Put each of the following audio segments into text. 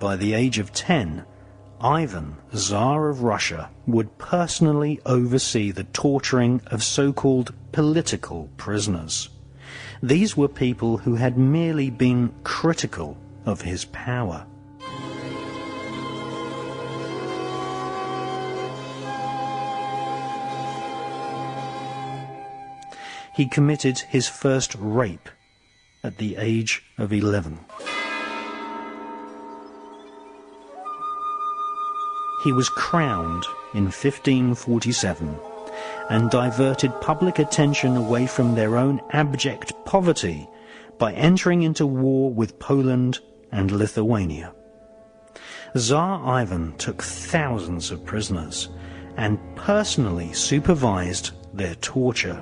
by the age of 10, Ivan, Tsar of Russia, would personally oversee the torturing of so-called political prisoners. These were people who had merely been critical of his power. He committed his first rape at the age of 11. He was crowned in 1547 and diverted public attention away from their own abject poverty by entering into war with Poland and Lithuania. Tsar Ivan took thousands of prisoners and personally supervised their torture,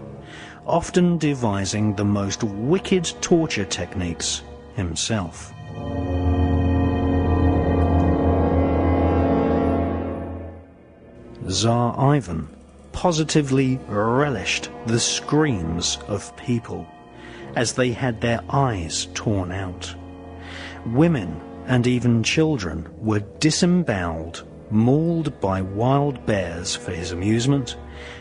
often devising the most wicked torture techniques himself. Tsar Ivan positively relished the screams of people as they had their eyes torn out. Women and even children were disemboweled, mauled by wild bears for his amusement,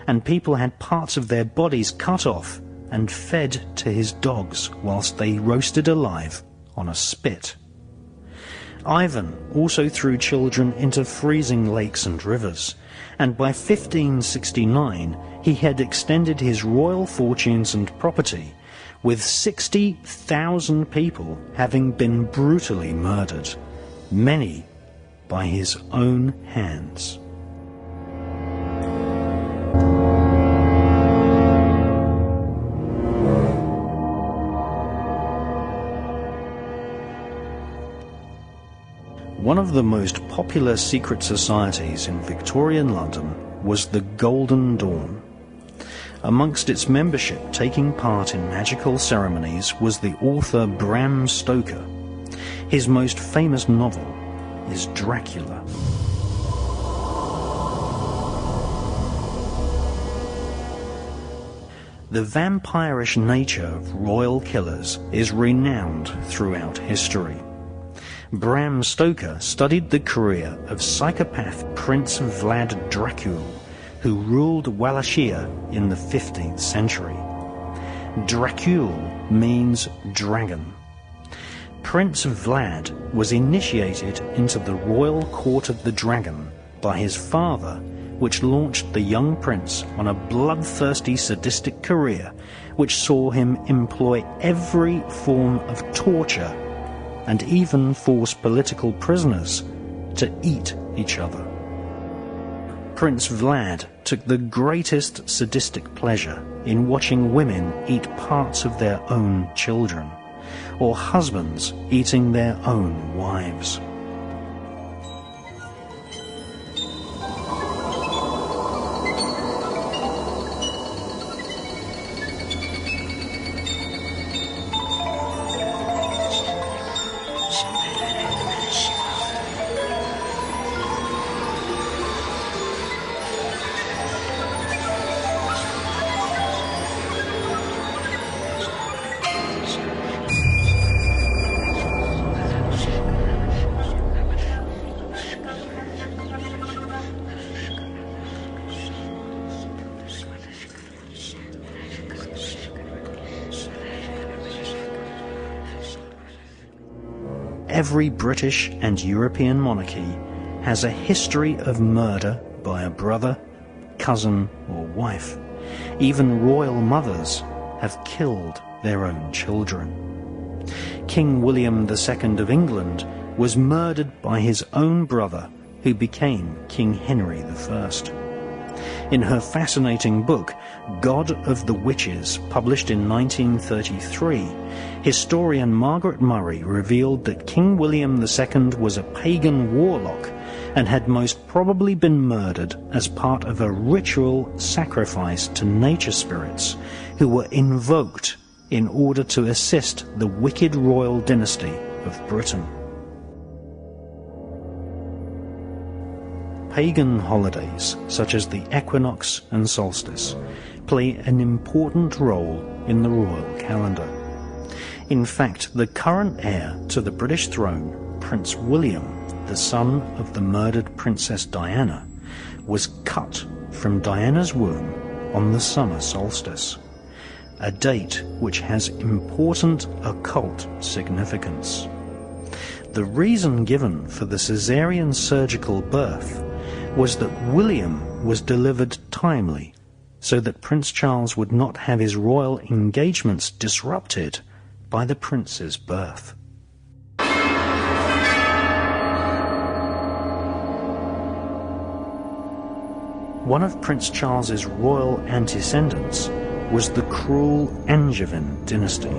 and people had parts of their bodies cut off and fed to his dogs whilst they roasted alive on a spit. Ivan also threw children into freezing lakes and rivers, and by 1569 he had extended his royal fortunes and property, with 60,000 people having been brutally murdered, many by his own hands. One of the most popular secret societies in Victorian London was the Golden Dawn. Amongst its membership taking part in magical ceremonies was the author Bram Stoker. His most famous novel is Dracula. The vampirish nature of royal killers is renowned throughout history. Bram Stoker studied the career of psychopath Prince Vlad Dracul, who ruled Wallachia in the 15th century. Dracul means dragon. Prince Vlad was initiated into the royal court of the dragon by his father, which launched the young prince on a bloodthirsty sadistic career which saw him employ every form of torture and even force political prisoners to eat each other. Prince Vlad took the greatest sadistic pleasure in watching women eat parts of their own children, or husbands eating their own wives. Every British and European monarchy has a history of murder by a brother, cousin, or wife. Even royal mothers have killed their own children. King William II of England was murdered by his own brother, who became King Henry I. In her fascinating book, God of the Witches, published in 1933, historian Margaret Murray revealed that King William II was a pagan warlock and had most probably been murdered as part of a ritual sacrifice to nature spirits who were invoked in order to assist the wicked royal dynasty of Britain. Pagan holidays, such as the equinox and solstice, play an important role in the royal calendar. In fact, the current heir to the British throne, Prince William, the son of the murdered Princess Diana, was cut from Diana's womb on the summer solstice, a date which has important occult significance. The reason given for the caesarean surgical birth was that William was delivered timely, so that Prince Charles would not have his royal engagements disrupted by the prince's birth. One of Prince Charles's royal antecedents was the cruel Angevin dynasty.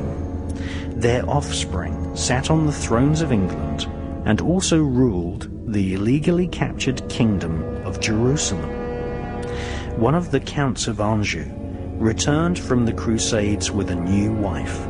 Their offspring sat on the thrones of England and also ruled the illegally captured kingdom of Jerusalem. One of the counts of Anjou returned from the Crusades with a new wife.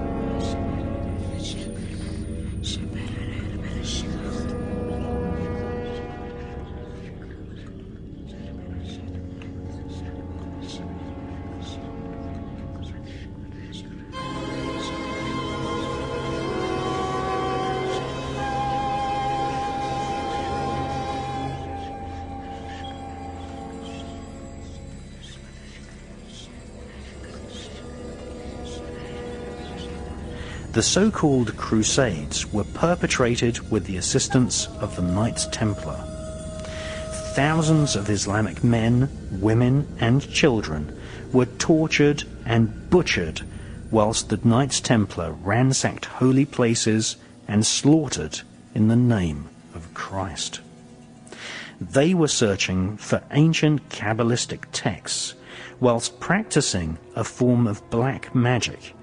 The so-called Crusades were perpetrated with the assistance of the Knights Templar. Thousands of Islamic men, women and children were tortured and butchered whilst the Knights Templar ransacked holy places and slaughtered in the name of Christ. They were searching for ancient Kabbalistic texts whilst practicing a form of black magic,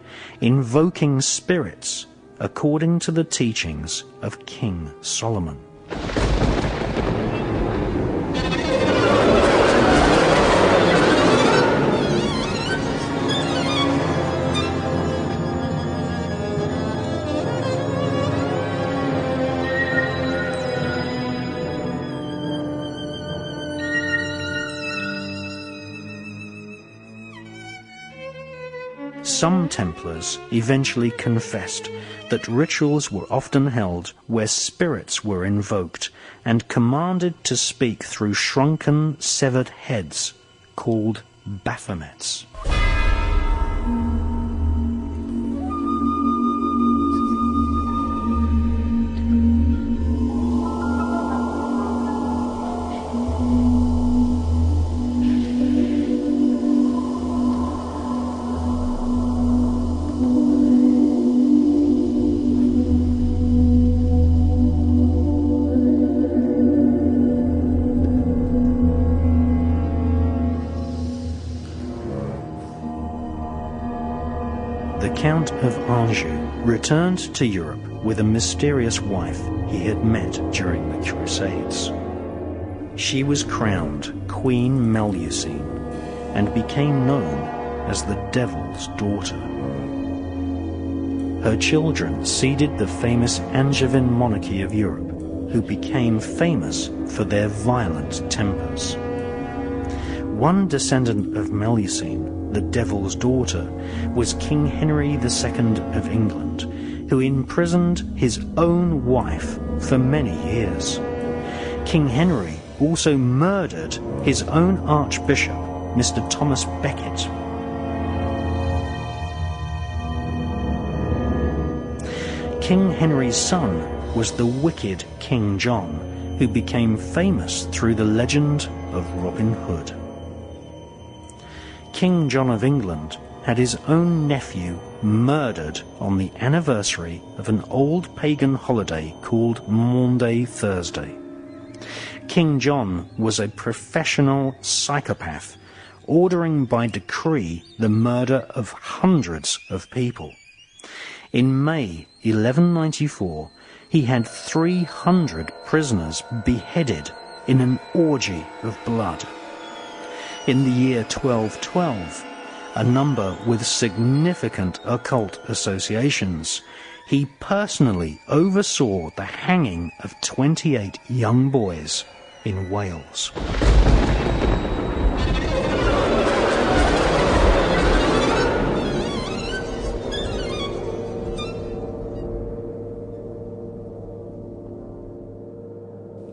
invoking spirits according to the teachings of King Solomon. Some Templars eventually confessed that rituals were often held where spirits were invoked and commanded to speak through shrunken, severed heads, called Baphomets. The Count of Anjou returned to Europe with a mysterious wife he had met during the Crusades. She was crowned Queen Melusine and became known as the Devil's Daughter. Her children seeded the famous Angevin monarchy of Europe, who became famous for their violent tempers. One descendant of Melusine, the Devil's Daughter, was King Henry II of England, who imprisoned his own wife for many years. King Henry also murdered his own Archbishop, Mr. Thomas Becket. King Henry's son was the wicked King John, who became famous through the legend of Robin Hood. King John of England had his own nephew murdered on the anniversary of an old pagan holiday called Maundy Thursday. King John was a professional psychopath, ordering by decree the murder of hundreds of people. In May 1194, he had 300 prisoners beheaded in an orgy of blood. In the year 1212, a number with significant occult associations, he personally oversaw the hanging of 28 young boys in Wales.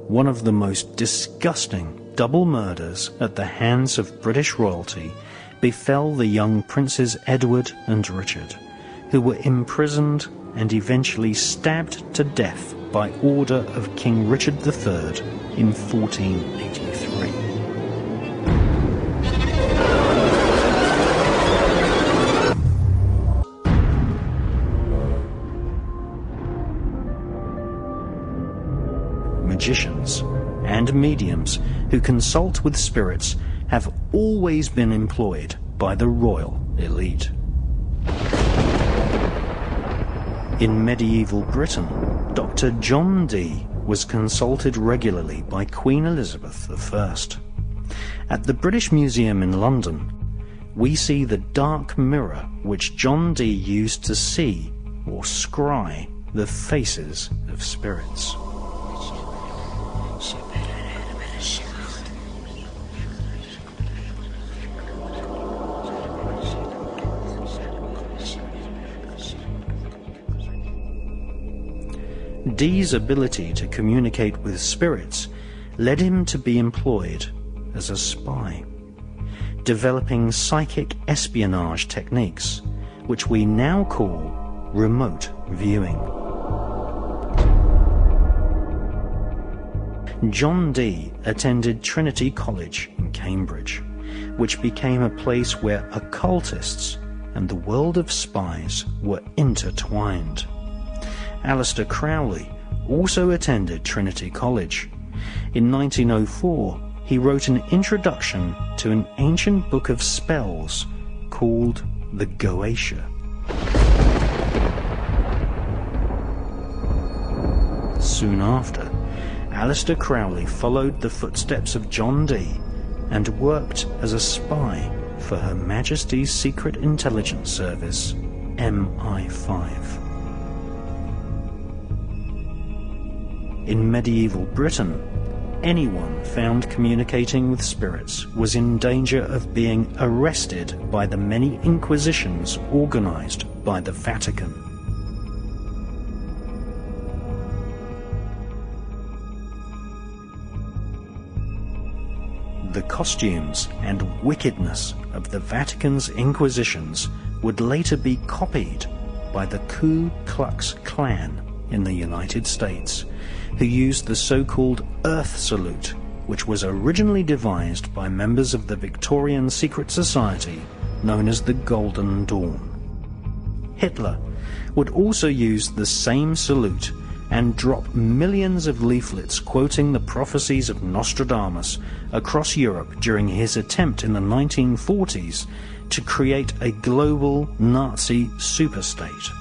one of the most disgusting double murders at the hands of British royalty befell the young princes Edward and Richard, who were imprisoned and eventually stabbed to death by order of King Richard III in 1483. Magicians and mediums who consult with spirits have always been employed by the royal elite. In medieval Britain, Dr. John Dee was consulted regularly by Queen Elizabeth I. At the British Museum in London, we see the dark mirror which John Dee used to see or scry the faces of spirits. Dee's ability to communicate with spirits led him to be employed as a spy, developing psychic espionage techniques, which we now call remote viewing. John Dee attended Trinity College in Cambridge, which became a place where occultists and the world of spies were intertwined. Aleister Crowley also attended Trinity College. In 1904, he wrote an introduction to an ancient book of spells called the Goetia. Soon after, Aleister Crowley followed the footsteps of John Dee and worked as a spy for Her Majesty's Secret Intelligence Service, MI5. In medieval Britain, anyone found communicating with spirits was in danger of being arrested by the many inquisitions organized by the Vatican. The costumes and wickedness of the Vatican's inquisitions would later be copied by the Ku Klux Klan in the United States, who used the so-called Earth Salute, which was originally devised by members of the Victorian secret society known as the Golden Dawn. Hitler would also use the same salute and drop millions of leaflets quoting the prophecies of Nostradamus across Europe during his attempt in the 1940s to create a global Nazi superstate.